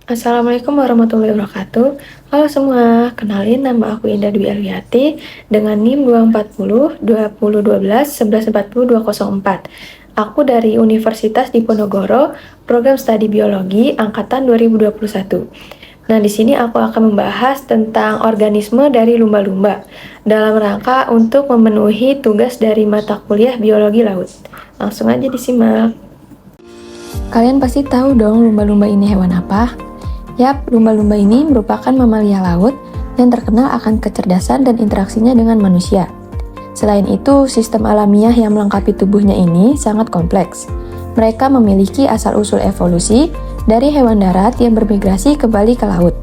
Assalamualaikum warahmatullahi wabarakatuh. Halo semua, kenalin nama aku Indah Dwi Ariati dengan NIM 240 2012 1140 204. Aku dari Universitas Diponegoro, Program Studi Biologi angkatan 2021. Nah, di sini aku akan membahas tentang organisme dari lumba-lumba dalam rangka untuk memenuhi tugas dari mata kuliah biologi laut. Langsung aja disimak. Kalian pasti tahu dong lumba-lumba ini hewan apa? Yap, lumba-lumba ini merupakan mamalia laut yang terkenal akan kecerdasan dan interaksinya dengan manusia. Selain itu, sistem alamiah yang melengkapi tubuhnya ini sangat kompleks. Mereka memiliki asal-usul evolusi dari hewan darat yang bermigrasi kembali ke laut.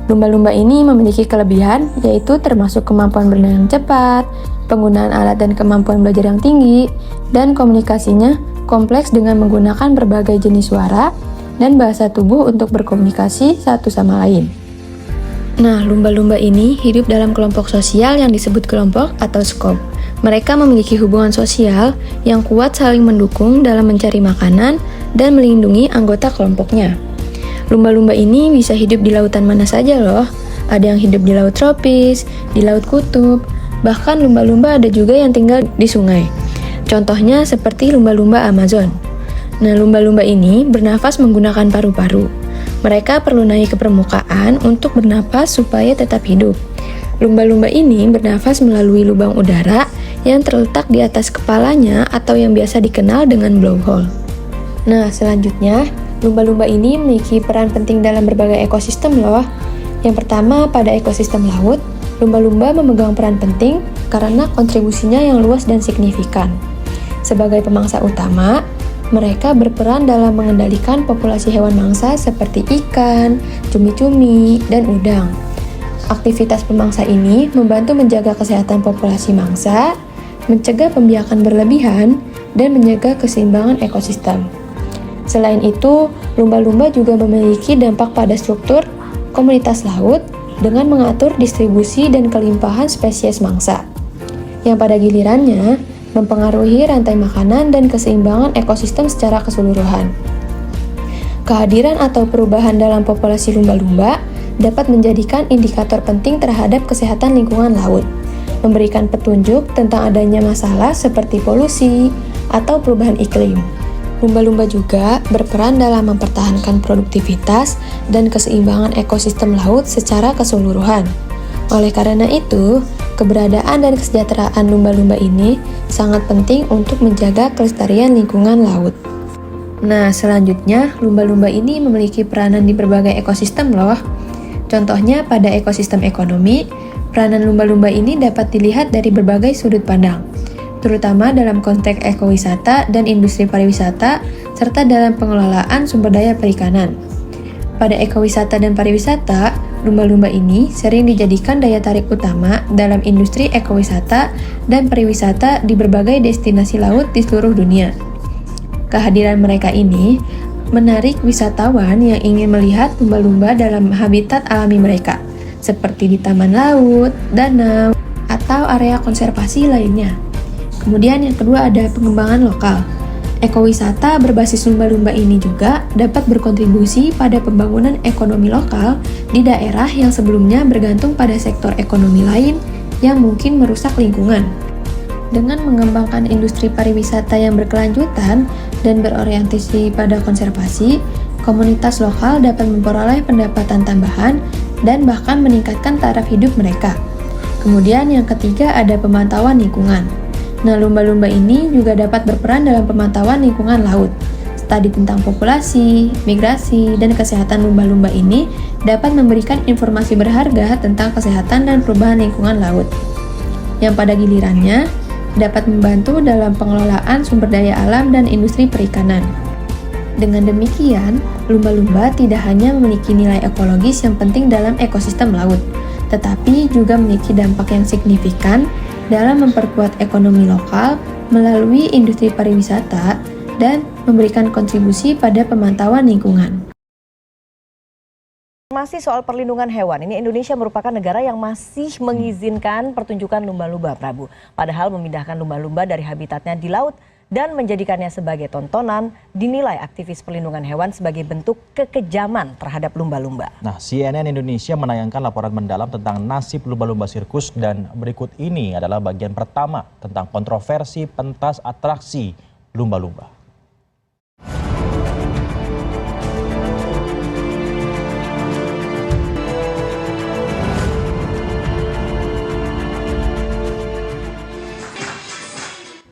Lumba-lumba ini memiliki kelebihan, yaitu termasuk kemampuan berenang cepat, penggunaan alat dan kemampuan belajar yang tinggi, dan komunikasinya kompleks dengan menggunakan berbagai jenis suara dan bahasa tubuh untuk berkomunikasi satu sama lain. Nah, lumba-lumba ini hidup dalam kelompok sosial yang disebut kelompok atau skop. Mereka memiliki hubungan sosial yang kuat saling mendukung dalam mencari makanan dan melindungi anggota kelompoknya. Lumba-lumba ini bisa hidup di lautan mana saja loh. Ada yang hidup di laut tropis, di laut kutub, bahkan lumba-lumba ada juga yang tinggal di sungai. Contohnya seperti lumba-lumba Amazon. Nah, lumba-lumba ini bernafas menggunakan paru-paru. Mereka perlu naik ke permukaan untuk bernapas supaya tetap hidup. Lumba-lumba ini bernafas melalui lubang udara yang terletak di atas kepalanya atau yang biasa dikenal dengan blowhole. Nah, selanjutnya, lumba-lumba ini memiliki peran penting dalam berbagai ekosistem loh. Yang pertama, pada ekosistem laut, lumba-lumba memegang peran penting karena kontribusinya yang luas dan signifikan. Sebagai pemangsa utama, mereka berperan dalam mengendalikan populasi hewan mangsa seperti ikan, cumi-cumi, dan udang. Aktivitas pemangsa ini membantu menjaga kesehatan populasi mangsa, mencegah pembiakan berlebihan, dan menjaga keseimbangan ekosistem. Selain itu, lumba-lumba juga memiliki dampak pada struktur komunitas laut dengan mengatur distribusi dan kelimpahan spesies mangsa, yang pada gilirannya mempengaruhi rantai makanan dan keseimbangan ekosistem secara keseluruhan. Kehadiran atau perubahan dalam populasi lumba-lumba dapat menjadikan indikator penting terhadap kesehatan lingkungan laut, memberikan petunjuk tentang adanya masalah seperti polusi atau perubahan iklim. Lumba-lumba juga berperan dalam mempertahankan produktivitas dan keseimbangan ekosistem laut secara keseluruhan. Oleh karena itu, keberadaan dan kesejahteraan lumba-lumba ini sangat penting untuk menjaga kelestarian lingkungan laut. Nah, selanjutnya, lumba-lumba ini memiliki peranan di berbagai ekosistem loh. Contohnya pada ekosistem ekonomi, peranan lumba-lumba ini dapat dilihat dari berbagai sudut pandang, terutama dalam konteks ekowisata dan industri pariwisata, serta dalam pengelolaan sumber daya perikanan. Pada ekowisata dan pariwisata, lumba-lumba ini sering dijadikan daya tarik utama dalam industri ekowisata dan pariwisata di berbagai destinasi laut di seluruh dunia. Kehadiran mereka ini menarik wisatawan yang ingin melihat lumba-lumba dalam habitat alami mereka, seperti di taman laut, danau, atau area konservasi lainnya. Kemudian yang kedua ada pengembangan lokal. Ekowisata berbasis lumba-lumba ini juga dapat berkontribusi pada pembangunan ekonomi lokal di daerah yang sebelumnya bergantung pada sektor ekonomi lain yang mungkin merusak lingkungan. Dengan mengembangkan industri pariwisata yang berkelanjutan dan berorientasi pada konservasi, komunitas lokal dapat memperoleh pendapatan tambahan dan bahkan meningkatkan taraf hidup mereka. Kemudian yang ketiga ada pemantauan lingkungan. Nah, lumba-lumba ini juga dapat berperan dalam pemantauan lingkungan laut. Studi tentang populasi, migrasi, dan kesehatan lumba-lumba ini dapat memberikan informasi berharga tentang kesehatan dan perubahan lingkungan laut, yang pada gilirannya dapat membantu dalam pengelolaan sumber daya alam dan industri perikanan. Dengan demikian, lumba-lumba tidak hanya memiliki nilai ekologis yang penting dalam ekosistem laut, tetapi juga memiliki dampak yang signifikan dalam memperkuat ekonomi lokal melalui industri pariwisata dan memberikan kontribusi pada pemantauan lingkungan. Masih soal perlindungan hewan, ini Indonesia merupakan negara yang masih mengizinkan pertunjukan lumba-lumba, Prabu. Padahal memindahkan lumba-lumba dari habitatnya di laut dan menjadikannya sebagai tontonan, dinilai aktivis perlindungan hewan sebagai bentuk kekejaman terhadap lumba-lumba. Nah, CNN Indonesia menayangkan laporan mendalam tentang nasib lumba-lumba sirkus dan berikut ini adalah bagian pertama tentang kontroversi pentas atraksi lumba-lumba.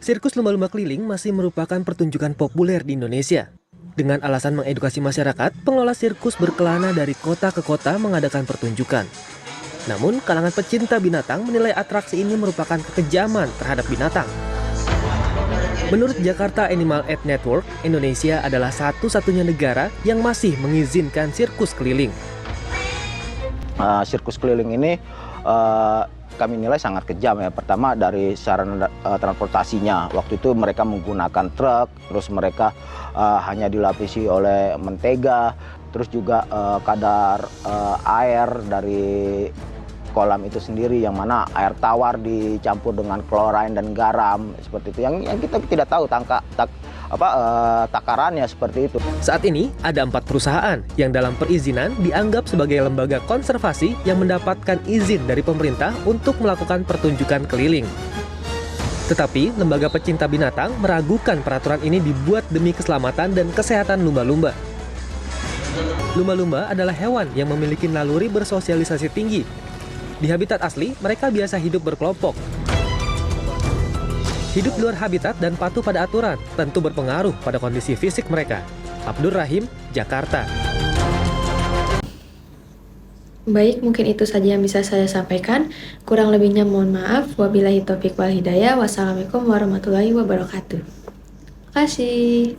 Sirkus lumba-lumba keliling masih merupakan pertunjukan populer di Indonesia. Dengan alasan mengedukasi masyarakat, pengelola sirkus berkelana dari kota ke kota mengadakan pertunjukan. Namun, kalangan pecinta binatang menilai atraksi ini merupakan kekejaman terhadap binatang. Menurut Jakarta Animal Aid Network, Indonesia adalah satu-satunya negara yang masih mengizinkan sirkus keliling. Sirkus keliling ini kami nilai sangat kejam ya. Pertama dari sarana transportasinya. Waktu itu mereka menggunakan truk, terus mereka hanya dilapisi oleh mentega, terus juga kadar air dari kolam itu sendiri yang mana air tawar dicampur dengan klorin dan garam seperti itu. Yang kita tidak tahu takarannya seperti itu. Saat ini ada 4 perusahaan yang dalam perizinan dianggap sebagai lembaga konservasi yang mendapatkan izin dari pemerintah untuk melakukan pertunjukan keliling. Tetapi lembaga pecinta binatang meragukan peraturan ini dibuat demi keselamatan dan kesehatan lumba-lumba. Lumba-lumba adalah hewan yang memiliki naluri bersosialisasi tinggi. Di habitat asli, mereka biasa hidup berkelompok. Hidup di luar habitat dan patuh pada aturan tentu berpengaruh pada kondisi fisik mereka. Abdur Rahim, Jakarta. Baik, mungkin itu saja yang bisa saya sampaikan. Kurang lebihnya mohon maaf. Wabillahi taufiq wal hidayah. Wassalamualaikum warahmatullahi wabarakatuh. Terima kasih.